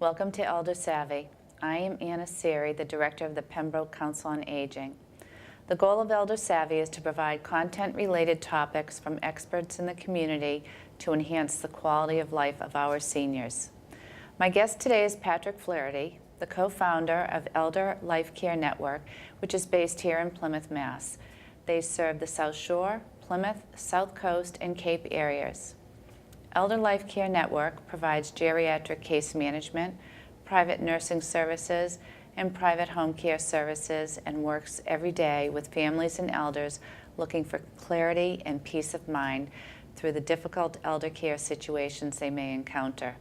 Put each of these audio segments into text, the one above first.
Welcome to Elder Savvy. I am Anna Seery, the Director of the Pembroke Council on Aging. The goal of Elder Savvy is to provide content-related topics from experts in the community to enhance the quality of life of our seniors. My guest today is Patrick Flaherty, the co-founder of Elder Life Care Network, which is based here in Plymouth, Mass. They serve the South Shore, Plymouth, South Coast, and Cape areas. Elder Life Care Network provides geriatric case management, private nursing services, and private home care services, and works every day with families and elders looking for clarity and peace of mind through the difficult elder care situations they may encounter.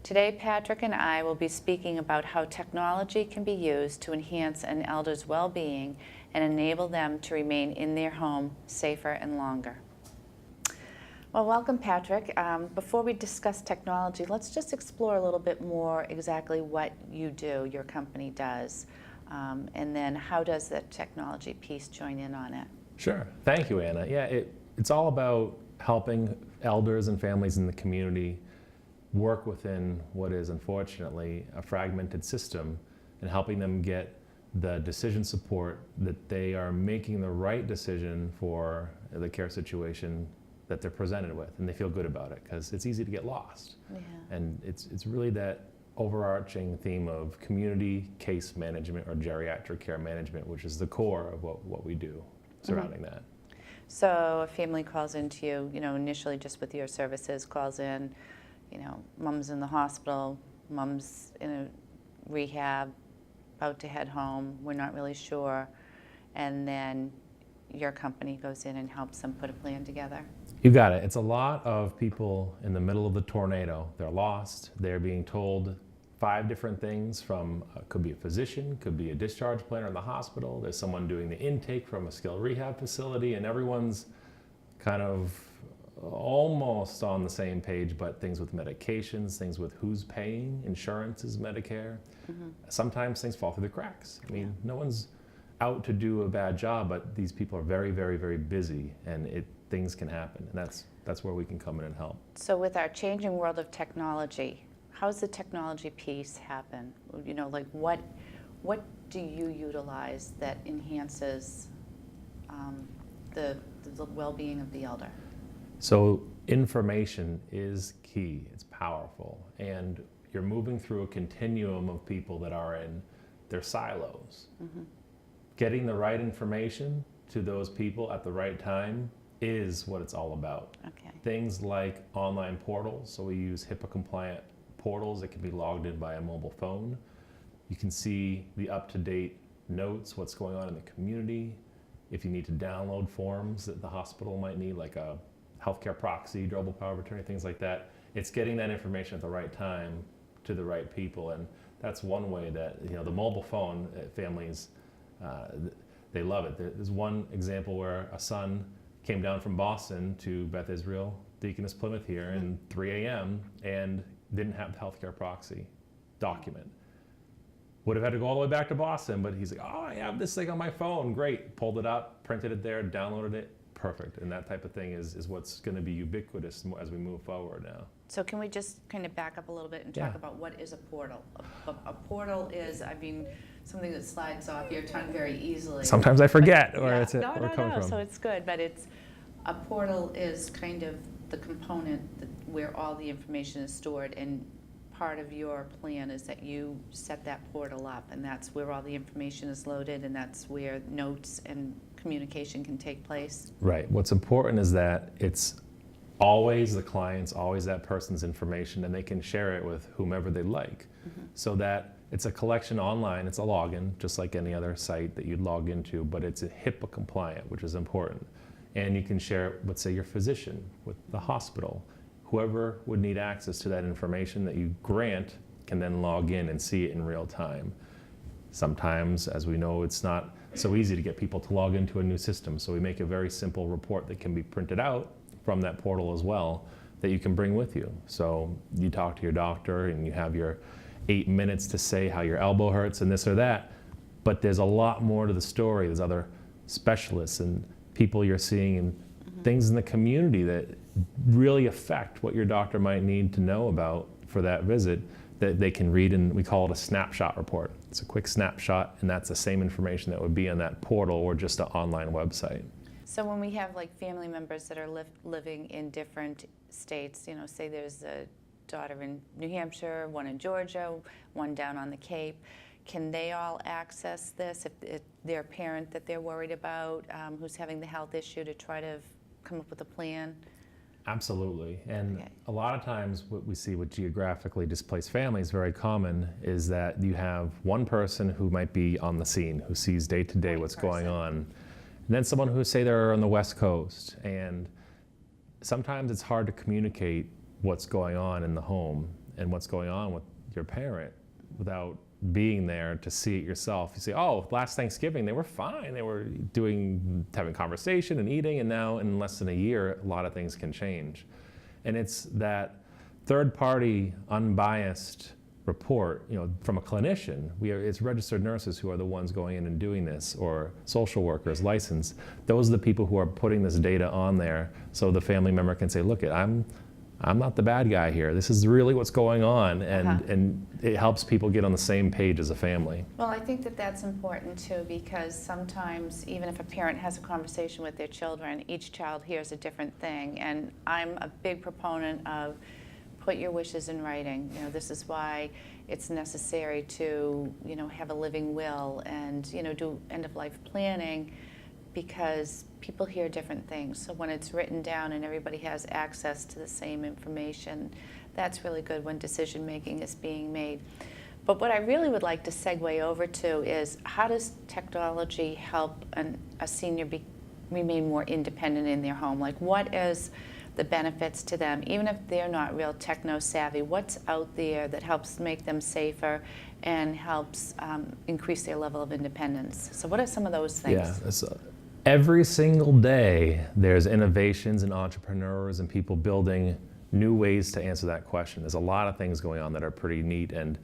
Today, Patrick and I will be speaking about how technology can be used to enhance an elder's well-being and enable them to remain in their home safer and longer. Well, welcome, Patrick. Before we discuss technology, let's just explore a little bit more exactly what you do, your company does, and then how does the technology piece join in on it? Sure. Thank you, Anna. Yeah, it's all about helping elders and families in the community work within what is unfortunately a fragmented system and helping them get the decision support that they are making the right decision for the care situation that they're presented with, and they feel good about it because it's easy to get lost. Yeah. And it's really that overarching theme of community case management or geriatric care management, which is the core of what we do surrounding that. So a family calls into you, initially just with your services, calls in, mom's in the hospital, mom's in a rehab, about to head home, we're not really sure, and then your company goes in and helps them put a plan together. You got it. It's a lot of people in the middle of the tornado. They're lost. They're being told 5 different things from, could be a physician, could be a discharge planner in the hospital. There's someone doing the intake from a skilled rehab facility, and everyone's kind of almost on the same page, but things with medications, things with who's paying, insurance is Medicare. Mm-hmm. Sometimes things fall through the cracks. I mean, no one's out to do a bad job, but these people are very, very, very busy, and things can happen, and that's where we can come in and help. So with our changing world of technology, how's the technology piece happen? What do you utilize that enhances the well-being of the elder? So information is key. It's powerful, and you're moving through a continuum of people that are in their silos. Mm-hmm. Getting the right information to those people at the right time is what it's all about. Okay. Things like online portals, so we use HIPAA compliant portals that can be logged in by a mobile phone. You can see the up-to-date notes, what's going on in the community. If you need to download forms that the hospital might need, like a healthcare proxy, durable power of attorney, things like that, it's getting that information at the right time to the right people, and that's one way that the mobile phone families, they love it. There's one example where a son came down from Boston to Beth Israel Deaconess Plymouth here in 3 a.m. and didn't have the healthcare proxy document. Would have had to go all the way back to Boston, but he's like, oh, I have this thing on my phone. Great. Pulled it up, printed it there, downloaded it. Perfect. And that type of thing is what's going to be ubiquitous as we move forward now. So can we just kind of back up a little bit and talk about what is a portal? A portal is, something that slides off your tongue very easily. Sometimes I forget where it's coming from. So it's good, but a portal is kind of the component where all the information is stored, and part of your plan is that you set that portal up, and that's where all the information is loaded, and that's where notes and communication can take place. Right. What's important is that it's always the client's, always that person's information, and they can share it with whomever they like. Mm-hmm. So that it's a collection online, it's a login, just like any other site that you'd log into, but it's a HIPAA compliant, which is important. And you can share it with, say, your physician, with the hospital. Whoever would need access to that information that you grant can then log in and see it in real time. Sometimes, as we know, it's not so easy to get people to log into a new system, so we make a very simple report that can be printed out from that portal as well that you can bring with you. So you talk to your doctor and you have your 8 minutes to say how your elbow hurts and this or that, but there's a lot more to the story. There's other specialists and people you're seeing and things in the community that really affect what your doctor might need to know about for that visit that they can read, and we call it a snapshot report. It's a quick snapshot, and that's the same information that would be on that portal or just an online website. So when we have like family members that are living in different states, you know, say there's a daughter in New Hampshire, one in Georgia, one down on the Cape, can they all access this if they're a parent that they're worried about, who's having the health issue, to try to come up with a plan? Absolutely. And Okay. a lot of times what we see with geographically displaced families, very common, is that you have one person who might be on the scene, who sees day to day One what's going person. on. And then someone who, say, they're on the West Coast. And sometimes it's hard to communicate what's going on in the home and what's going on with your parent without being there to see it yourself. You say, oh, last Thanksgiving they were fine, they were having conversation and eating, and now in less than a year a lot of things can change. And it's that third party unbiased report, you know, from a clinician. It's registered nurses who are the ones going in and doing this, or social workers, licensed. Those are the people who are putting this data on there, so the family member can say, look, I'm not the bad guy here. This is really what's going on, and it helps people get on the same page as a family. Well, I think that that's important too, because sometimes even if a parent has a conversation with their children, each child hears a different thing. And I'm a big proponent of put your wishes in writing. You know, this is why it's necessary to, you know, have a living will and, you know, do end-of-life planning, because people hear different things. So when it's written down and everybody has access to the same information, that's really good when decision making is being made. But what I really would like to segue over to is, how does technology help a senior remain more independent in their home? Like, what is the benefits to them, even if they're not real techno savvy? What's out there that helps make them safer and helps increase their level of independence? So what are some of those things? Yeah, every single day there's innovations and entrepreneurs and people building new ways to answer that question. There's a lot of things going on that are pretty neat, and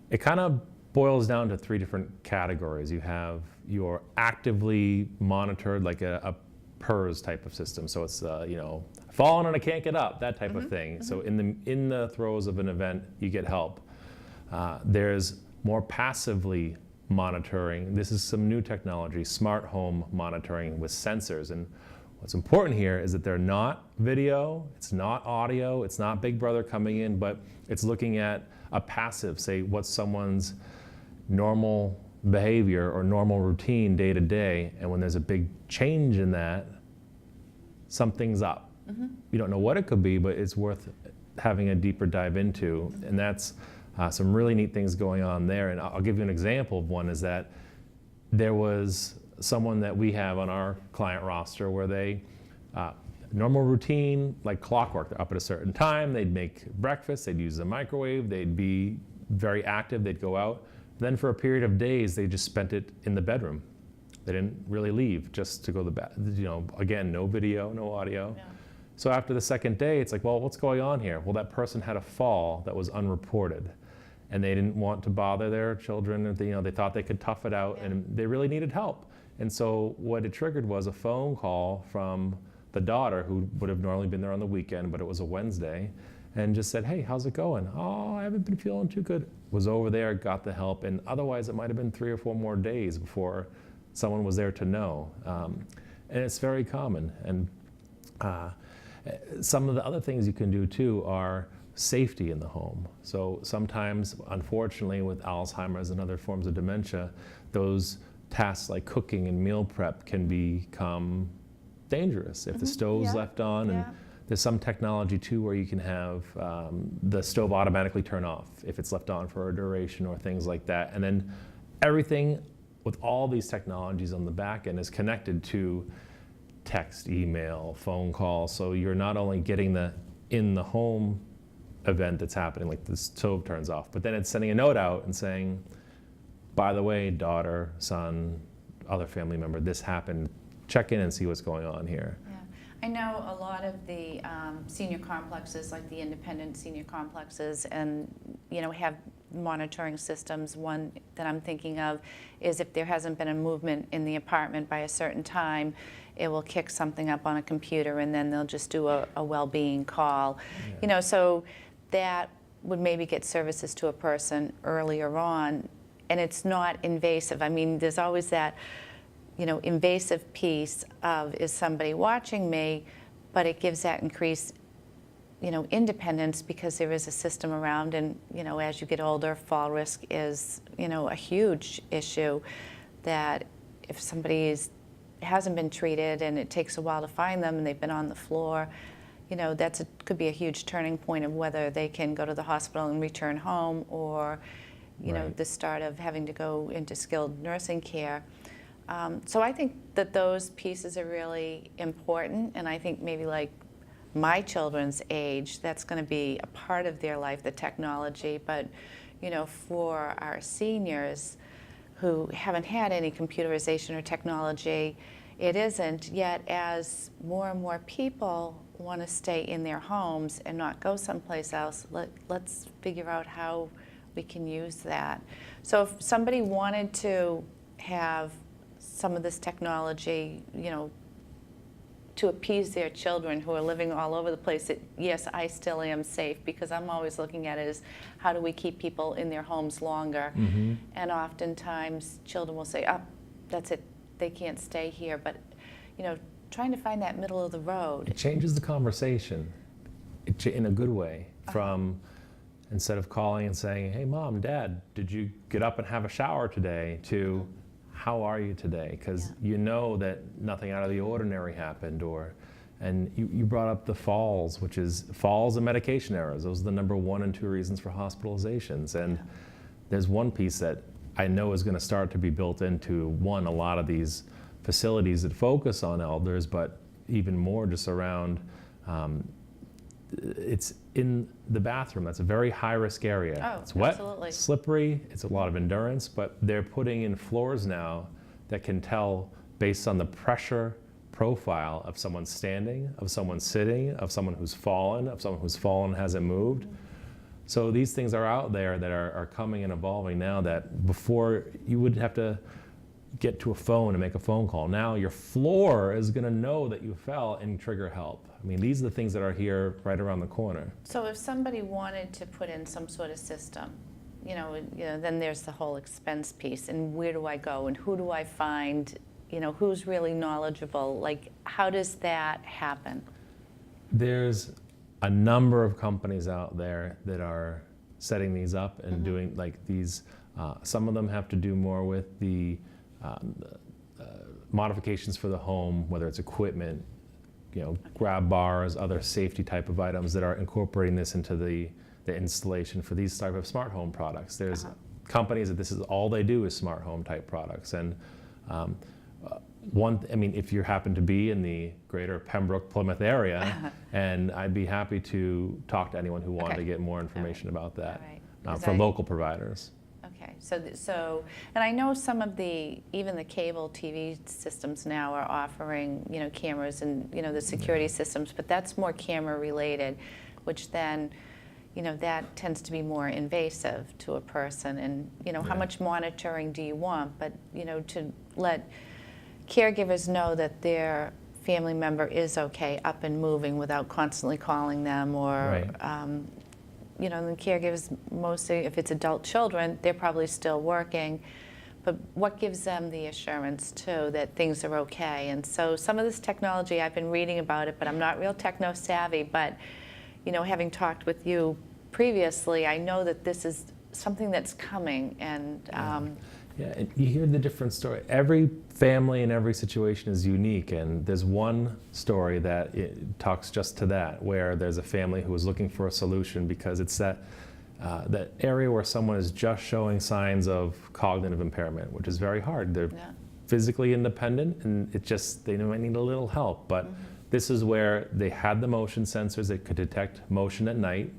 it kind of boils down to three different categories. You have your actively monitored, like a PERS type of system. So it's you know, fallen and I can't get up, that type of thing. So in the throes of an event, you get help. There's more passively monitoring. This is some new technology, smart home monitoring with sensors. And what's important here is that they're not video, it's not audio, it's not Big Brother coming in, but it's looking at a passive, say what's someone's normal behavior or normal routine day to day, and when there's a big change in that, something's up. You don't know what it could be, but it's worth having a deeper dive into, and that's some really neat things going on there. And I'll give you an example of one, is that there was someone that we have on our client roster where they, normal routine, like clockwork, they're up at a certain time, they'd make breakfast, they'd use the microwave, they'd be very active, they'd go out. Then for a period of days, they just spent it in the bedroom. They didn't really leave, just to go to the bed. You know, again, no video, no audio. Yeah. So after the second day, it's like, well, what's going on here? Well, that person had a fall that was unreported, and they didn't want to bother their children. You know, they thought they could tough it out, and they really needed help. And so what it triggered was a phone call from the daughter, who would have normally been there on the weekend, but it was a Wednesday, and just said, hey, how's it going? Oh, I haven't been feeling too good. Was over there, got the help, and otherwise it might have been 3 or 4 more days before someone was there to know. And it's very common. And some of the other things you can do too are safety in the home. So sometimes, unfortunately, with Alzheimer's and other forms of dementia, those tasks like cooking and meal prep can become dangerous if the stove's left on. And there's some technology too where you can have the stove automatically turn off if it's left on for a duration or things like that. And then everything with all these technologies on the back end is connected to text, email, phone call. So you're not only getting the in the home event that's happening, like the stove turns off, but then it's sending a note out and saying, by the way, daughter, son, other family member, this happened. Check in and see what's going on here. Yeah. I know a lot of the senior complexes, like the independent senior complexes, and have monitoring systems. One that I'm thinking of is if there hasn't been a movement in the apartment by a certain time, it will kick something up on a computer, and then they'll just do a well-being call. So that would maybe get services to a person earlier on, and it's not invasive. I mean, there's always that, invasive piece of, is somebody watching me? But it gives that increased, independence, because there is a system around, and, as you get older, fall risk is, a huge issue, that if somebody hasn't been treated and it takes a while to find them and they've been on the floor, could be a huge turning point of whether they can go to the hospital and return home, or, Right. the start of having to go into skilled nursing care. So I think that those pieces are really important, and I think maybe like my children's age, that's going to be a part of their life, the technology. But, for our seniors who haven't had any computerization or technology, it isn't. Yet as more and more people want to stay in their homes and not go someplace else, let's figure out how we can use that. So if somebody wanted to have some of this technology, to appease their children who are living all over the place, yes, I still am safe, because I'm always looking at it as, how do we keep people in their homes longer? Mm-hmm. And oftentimes children will say, oh, that's it, they can't stay here. But, trying to find that middle of the road. It changes the conversation in a good way, from instead of calling and saying, hey, Mom, Dad, did you get up and have a shower today, to how are you today? Because you know that nothing out of the ordinary happened. And you brought up the falls, which is falls and medication errors. Those are the number 1 and 2 reasons for hospitalizations. And there's one piece that I know is going to start to be built into, a lot of these facilities that focus on elders, but even more just around, it's in the bathroom. That's a very high-risk area. Oh, it's wet, absolutely. slippery, it's a lot of endurance, but they're putting in floors now that can tell, based on the pressure profile of someone standing, of someone sitting, of someone who's fallen, and hasn't moved. So these things are out there that are coming and evolving now, that before you would have to get to a phone and make a phone call. Now your floor is going to know that you fell and trigger help. I mean, these are the things that are here right around the corner. So if somebody wanted to put in some sort of system, then there's the whole expense piece, and where do I go, and who do I find, who's really knowledgeable? Like, how does that happen? There's a number of companies out there that are setting these up and doing like these. Some of them have to do more with the modifications for the home, whether it's equipment, grab bars, other safety type of items that are incorporating this into the installation for these type of smart home products. There's companies that this is all they do is smart home type products. And if you happen to be in the greater Pembroke, Plymouth area, and I'd be happy to talk to anyone who wanted to get more information about that for local providers. Okay, so, and I know some of even the cable TV systems now are offering, cameras and, the security systems, but that's more camera related, which then, that tends to be more invasive to a person. And, how much monitoring do you want? But, to let caregivers know that their family member is okay, up and moving without constantly calling them, or, the caregivers, mostly if it's adult children, they're probably still working, but what gives them the assurance too that things are okay? And so some of this technology, I've been reading about it, but I'm not real techno savvy, but having talked with you previously, I know that this is something that's coming. And and you hear the different story. Every family and every situation is unique, and there's one story that it talks just to that, where there's a family who is looking for a solution because it's that area where someone is just showing signs of cognitive impairment, which is very hard. They're physically independent, and they might need a little help. But this is where they had the motion sensors that could detect motion at night,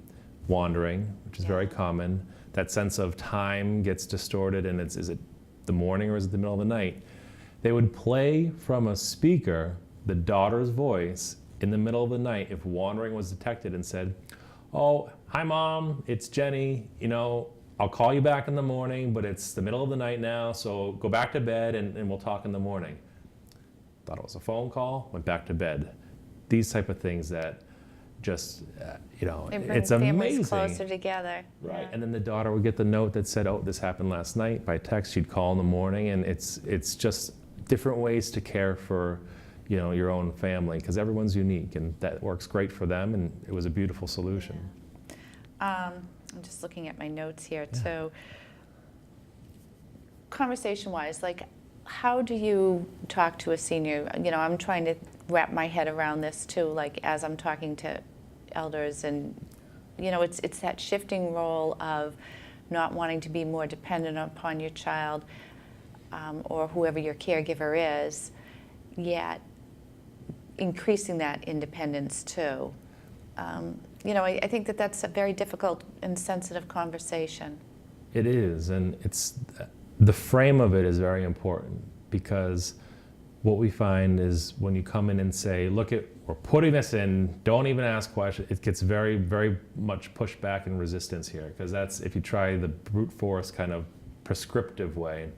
wandering, which is very common. That sense of time gets distorted, and is it the morning or is it the middle of the night? They would play from a speaker the daughter's voice in the middle of the night if wandering was detected, and said, oh, hi Mom, it's Jenny, I'll call you back in the morning, but it's the middle of the night now, so go back to bed and we'll talk in the morning. Thought it was a phone call, went back to bed. These type of things that just, It it's brings families amazing. closer together. Right, Yeah. and then the daughter would get the note that said, "Oh, this happened last night." By text, she'd call in the morning, and it's just different ways to care for, your own family, because everyone's unique, and that works great for them, and it was a beautiful solution. I'm just looking at my notes here Yeah. too. Conversation-wise, like, how do you talk to a senior? I'm trying to wrap my head around this too, like as I'm talking to elders, and it's that shifting role of not wanting to be more dependent upon your child or whoever your caregiver is, yet increasing that independence too. I think that's a very difficult and sensitive conversation. It is, and the frame of it is very important, because what we find is when you come in and say, "Look, we're putting this in, don't even ask questions," it gets very, very much pushback and resistance here, because that's, if you try the brute force kind of prescriptive way,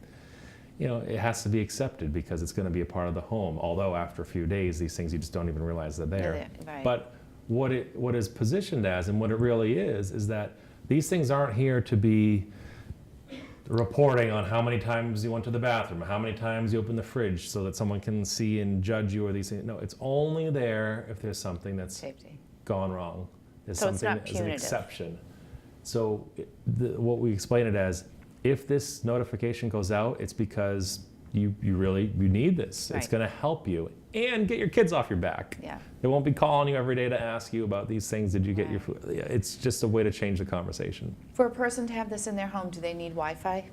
it has to be accepted because it's going to be a part of the home. Although after a few days, these things you just don't even realize they're there. Yeah, right. But what is positioned as, and what it really is that these things aren't here to be reporting on how many times you went to the bathroom, how many times you opened the fridge so that someone can see and judge you, or these things. No, it's only there if there's something that's Safety. gone wrong. There's So it's something not as an punitive. exception. So what we explain it as, if this notification goes out, it's because you need this. Right. It's going to help you and get your kids off your back. Yeah. They won't be calling you every day to ask you about these things. Did you get your Right. food? Yeah, it's just a way to change the conversation. For a person to have this in their home, do they need Wi-Fi?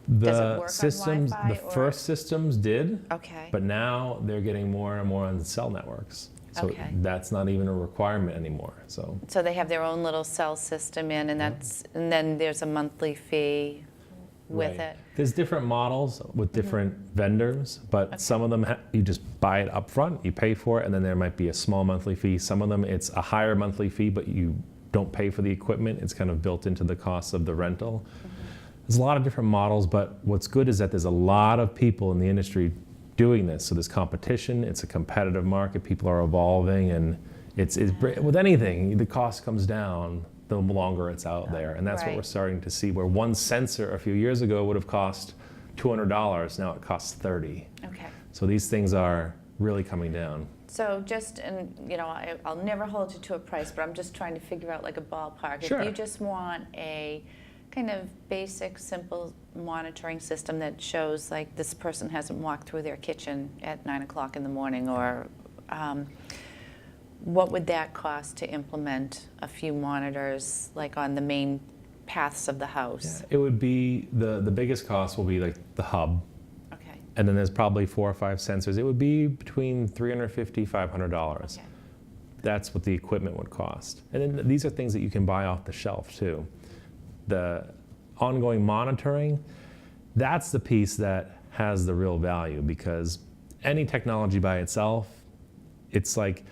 The Does it work on systems, Wi-Fi, the or- first systems did, Okay. but now they're getting more and more on the cell networks. So Okay. that's not even a requirement anymore. So So they have their own little cell system in, and and then there's a monthly fee with right. it. There's different models with different vendors, but Okay. some of them you just buy it up front, you pay for it, and then there might be a small monthly fee. Some of them it's a higher monthly fee, but you don't pay for the equipment. It's kind of built into the cost of the rental. There's a lot of different models, but what's good is that there's a lot of people in the industry doing this. So there's competition, it's a competitive market, people are evolving, and it's with anything, the cost comes down the longer it's out there. And that's what Right. we're starting to see, where one sensor a few years ago would have cost $200, now it costs $30. Okay. So these things are really coming down. So I'll never hold you to a price, but I'm just trying to figure out like a ballpark. Sure. If you just want a kind of basic, simple monitoring system that shows like this person hasn't walked through their kitchen at 9 o'clock in the morning, or what would that cost to implement a few monitors like on the main paths of the house? It would be, the biggest cost will be like the hub, Okay. and then there's probably 4 or 5 sensors. It would be between $350, $500. Okay. That's what the equipment would cost. And then these are things that you can buy off the shelf too. The ongoing monitoring, that's the piece that has the real value, because any technology by itself, it's like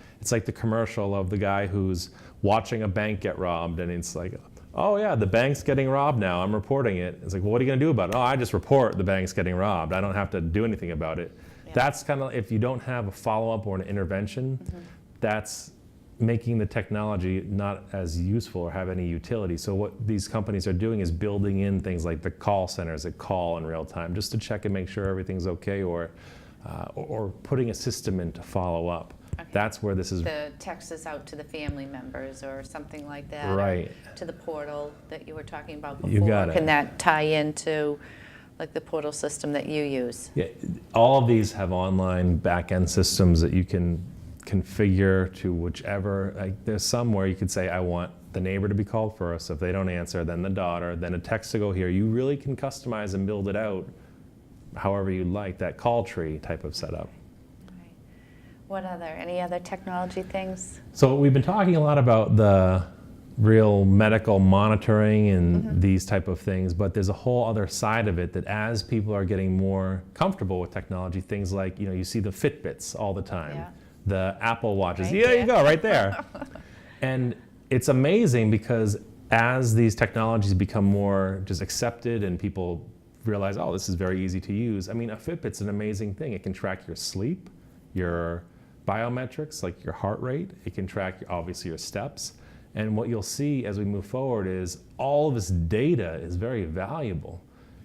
the commercial of the guy who's watching a bank get robbed, and it's like, "Oh yeah, the bank's getting robbed now, I'm reporting it." It's like, "Well, what are you gonna do about it?" "Oh, I just report the bank's getting robbed. I don't have to do anything about it." Yeah. That's kind of, if you don't have a follow-up or an intervention, that's making the technology not as useful or have any utility. So what these companies are doing is building in things like the call centers that call in real time just to check and make sure everything's okay, or putting a system in to follow up. Okay. That's where this is. The text is out to the family members or something like that, Right. or to the portal that you were talking about before. You got it. Can that tie into like the portal system that you use? Yeah, all of these have online back-end systems that you can configure to whichever. Like, there's some where you could say, I want the neighbor to be called first. If they don't answer, then the daughter, then a text to go here. You really can customize and build it out however you like, that call tree type of setup. Right. Any other technology things? So we've been talking a lot about the real medical monitoring and these type of things, but there's a whole other side of it that as people are getting more comfortable with technology, things like, you see the Fitbits all the time, Yeah. the Apple Watches, Right there you there. go, right there. And it's amazing because as these technologies become more just accepted and people realize, oh, this is very easy to use. I mean, a Fitbit's an amazing thing. It can track your sleep, your biometrics like your heart rate. It can track obviously your steps. And what you'll see as we move forward is all of this data is very valuable.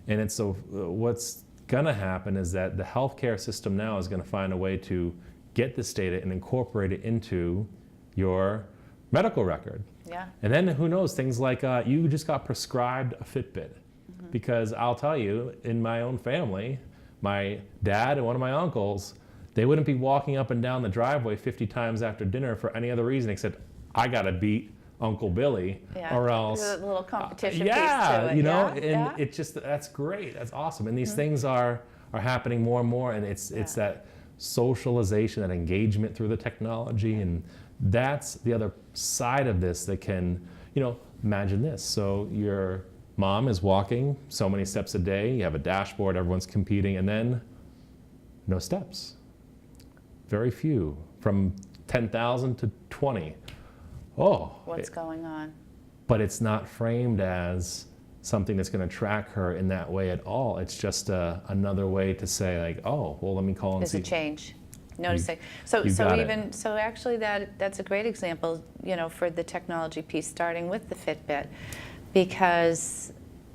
And it's so what's going to happen is that the healthcare system now is going to find a way to get this data and incorporate it into your medical record. Yeah. And then who knows, things like you just got prescribed a Fitbit. Because I'll tell you, in my own family, my dad and one of my uncles, they wouldn't be walking up and down the driveway 50 times after dinner for any other reason except I got to beat Uncle Billy, or else. There's a little competition yeah, piece to it. You know, yeah? and it just, that's great, that's awesome. And these things are happening more and more, and it's that socialization, that engagement through the technology, and that's the other side of this that can, you know, imagine this. So your mom is walking so many steps a day, you have a dashboard, everyone's competing, and then no steps. Very few, from 10,000 to 20. Oh. What's going on? But it's not framed as something that's going to track her in that way at all. It's just another way to say like, oh, well, let me call and There's see. a change. Noticing. So actually that's a great example, you know, for the technology piece, starting with the Fitbit, because,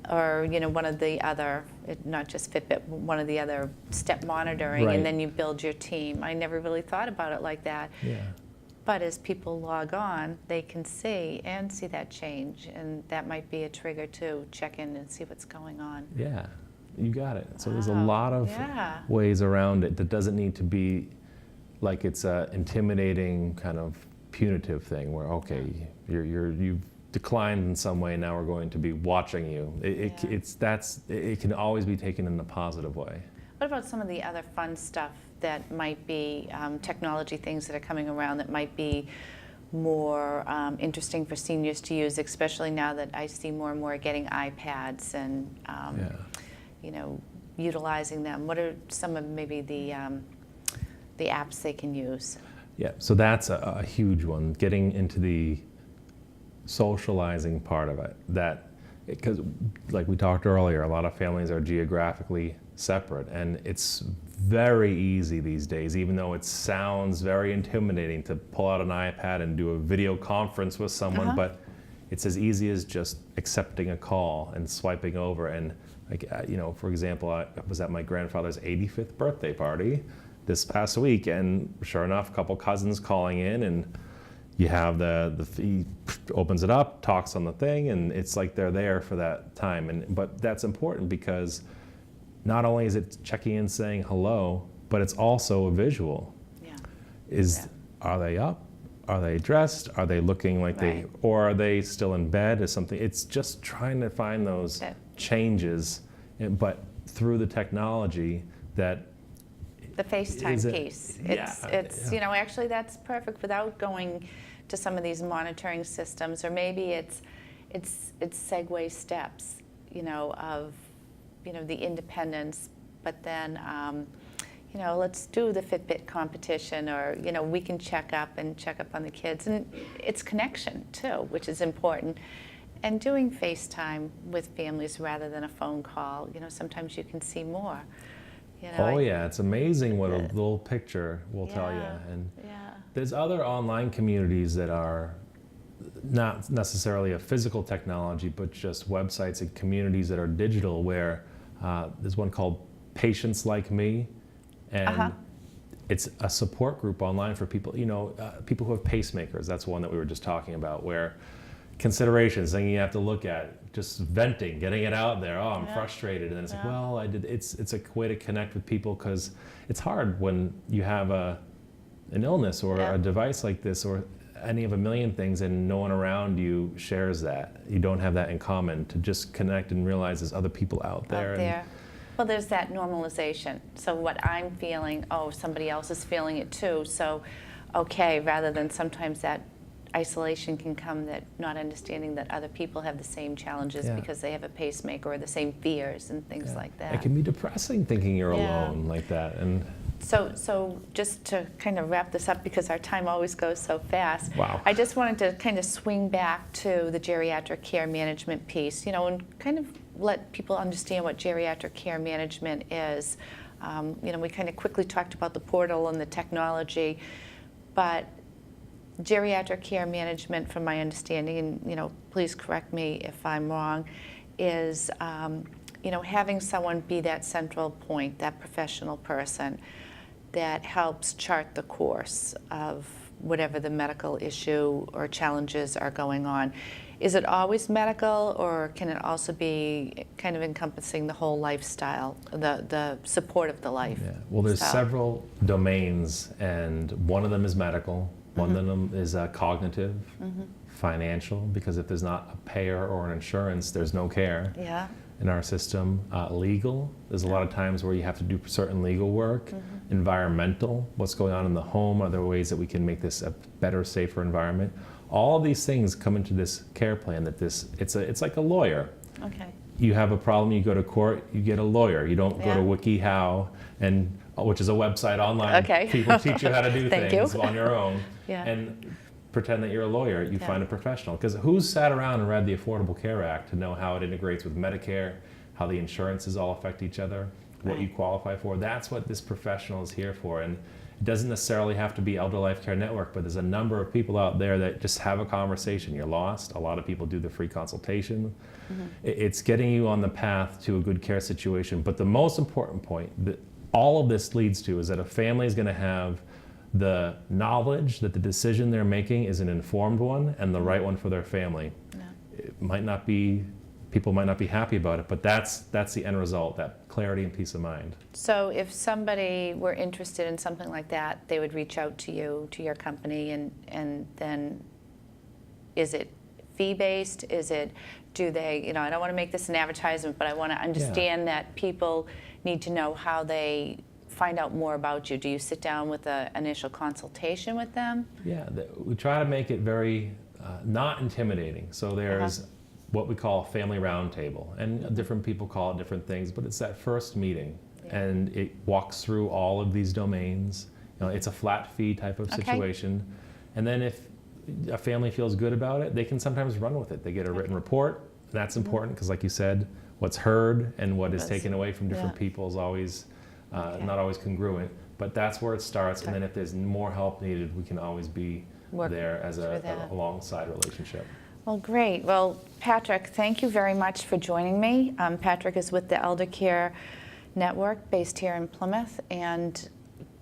or, you know, one of the other, not just Fitbit, one of the other step monitoring, Right. and then you build your team. I never really thought about it like that. Yeah. But as people log on, they can see that change, and that might be a trigger to check in and see what's going on. Yeah, you got it. So there's a Wow. lot of Yeah. ways around it that doesn't need to be like it's a intimidating kind of punitive thing where, okay, you've declined in some way, now we're going to be watching you. It can always be taken in a positive way. What about some of the other fun stuff that might be technology things that are coming around that might be more interesting for seniors to use, especially now that I see more and more getting iPads and you know, utilizing them? What are some of maybe the apps they can use? Yeah, so that's a huge one, getting into the socializing part of it. That, because like we talked earlier, a lot of families are geographically separate, and it's very easy these days, even though it sounds very intimidating to pull out an iPad and do a video conference with someone, but it's as easy as just accepting a call and swiping over. And like, you know, for example, I was at my grandfather's 85th birthday party this past week, and sure enough, a couple cousins calling in, and you have he opens it up, talks on the thing, and it's like they're there for that time. But that's important because not only is it checking in saying hello, but it's also a visual. Yeah. Are they up? Are they dressed? Are they looking like or are they still in bed or something? It's just trying to find those changes, but through the technology that. The FaceTime piece. It's you know, actually that's perfect without going to some of these monitoring systems, or maybe it's segue steps, you know, of, you know, the independence, but then, you know, let's do the Fitbit competition, or, you know, we can check up on the kids. And it's connection, too, which is important. And doing FaceTime with families rather than a phone call, you know, sometimes you can see more. You know, it's amazing what a little picture will tell you. And there's other online communities that are not necessarily a physical technology, but just websites and communities that are digital, where there's one called Patients Like Me, and it's a support group online for people, you know, people who have pacemakers. That's one that we were just talking about, where considerations, something you have to look at, just venting, getting it out there. Oh, I'm frustrated, and then it's like, well, it's a way to connect with people, because it's hard when you have an illness or a device like this, or any of a million things, and no one around you shares that. You don't have that in common, to just connect and realize there's other people out there. Well, there's that normalization. So what I'm feeling, somebody else is feeling it too. So, okay, rather than sometimes that isolation can come, that not understanding that other people have the same challenges because they have a pacemaker, or the same fears and things like that. It can be depressing thinking you're alone like that. And So just to kind of wrap this up, because our time always goes so fast, wow. I just wanted to kind of swing back to the geriatric care management piece, you know, and kind of let people understand what geriatric care management is. You know, we kind of quickly talked about the portal and the technology, But geriatric care management, from my understanding, and please correct me if I'm wrong, is having someone be that central point, that professional person that helps chart the course of whatever the medical issue or challenges are going on. Is it always medical, or can it also be kind of encompassing the whole lifestyle, the support of the life? Yeah. Well, there's several domains, and one of them is medical. One of them is cognitive, financial, because if there's not a payer or an insurance, there's no care in our system. Legal, there's a lot of times where you have to do certain legal work. Environmental, what's going on in the home, are there ways that we can make this a better, safer environment? All of these things come into this care plan. That it's like a lawyer. Okay. You have a problem, you go to court, you get a lawyer. You don't go to WikiHow, which is a website online. Okay. People teach you how to do Thank things you. on your own. Yeah. And pretend that you're a lawyer. You find a professional. Because who's sat around and read the Affordable Care Act to know how it integrates with Medicare, how the insurances all affect each other, what you qualify for? That's what this professional is here for. And it doesn't necessarily have to be Elder Life Care Network, but there's a number of people out there that just have a conversation. You're lost. A lot of people do the free consultation. It's getting you on the path to a good care situation. But the most important point that all of this leads to is that a family is going to have the knowledge that the decision they're making is an informed one and the right one for their family. It might not be, people might not be happy about it, but that's the end result, that clarity and peace of mind. So if somebody were interested in something like that, they would reach out to you, to your company, and then is it fee-based? Do they, I don't want to make this an advertisement, but I want to understand that people need to know how they find out more about you. Do you sit down with an initial consultation with them? Yeah, we try to make it very not intimidating. So there's what we call a family roundtable, and different people call it different things, but it's that first meeting, and it walks through all of these domains. It's a flat fee type of situation, and then if a family feels good about it, they can sometimes run with it. They get a written report. That's important because, like you said, what's heard and what is taken away from different people is always not always congruent. But that's where it starts, and then if there's more help needed, we can always be there as a alongside relationship. Well, great. Well, Patrick, thank you very much for joining me. Patrick is with the Elder Care Network based here in Plymouth, and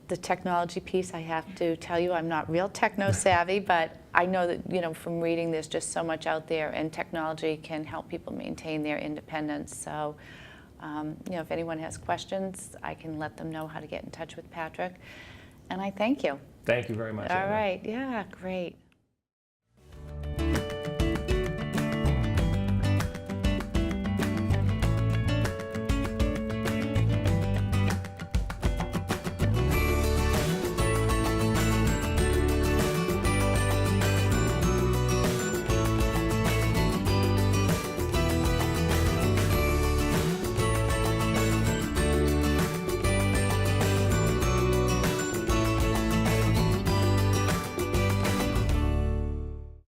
the technology piece, I have to tell you, I'm not real techno-savvy, but I know that, from reading, there's just so much out there, and technology can help people maintain their independence. So, if anyone has questions, I can let them know how to get in touch with Patrick. And I thank you. Thank you very much, All Anna. right. Yeah, great.